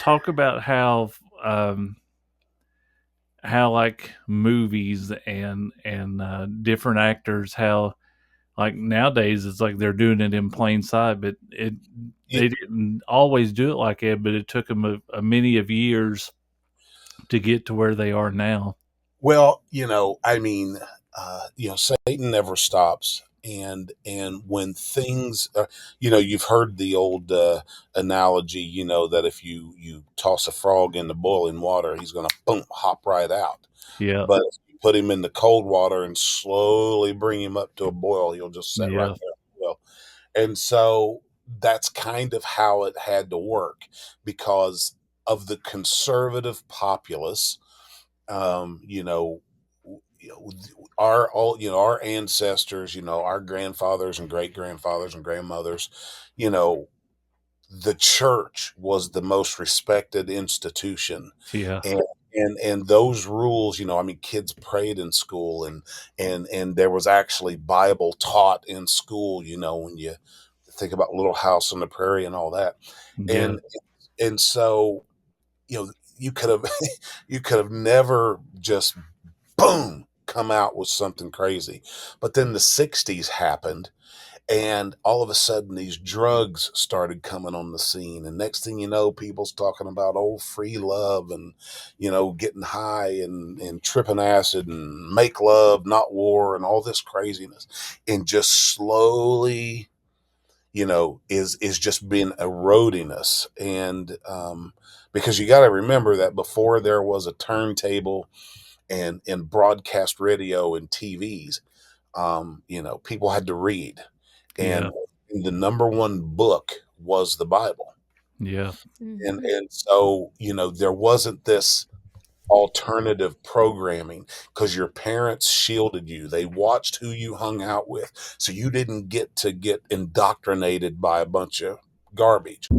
talk about um, how like movies and different actors, how like nowadays it's like they're doing it in plain sight, but it You, they didn't always do it like that, but it took them a many of years to get to where they are now. well, I mean, Satan never stops. And when things, you've heard the old analogy, that if you toss a frog into boiling water, he's going to boom hop right out. Yeah, But if you put him in the cold water and slowly bring him up to a boil, he'll just sit right yeah, there. Well, and so that's kind of how it had to work because of the conservative populace. um, you know, our ancestors, our grandfathers and great grandfathers and grandmothers, you know, the church was the most respected institution, yeah, and and those rules, I mean, kids prayed in school, and there was actually Bible taught in school. When you think about Little House on the Prairie and all that, yeah, and so you could have you could have never just boom come out with something crazy. But then the 60s happened, and all of a sudden these drugs started coming on the scene, and next thing you know, people's talking about old free love, and getting high and tripping acid and make love not war and all this craziness, and just slowly is just been eroding us. And because you got to remember that before there was a turntable and broadcast radio and TVs, people had to read, yeah, and the number one book was the Bible. yeah, And so there wasn't this alternative programming because your parents shielded you. They watched who you hung out with, so you didn't get to get indoctrinated by a bunch of garbage.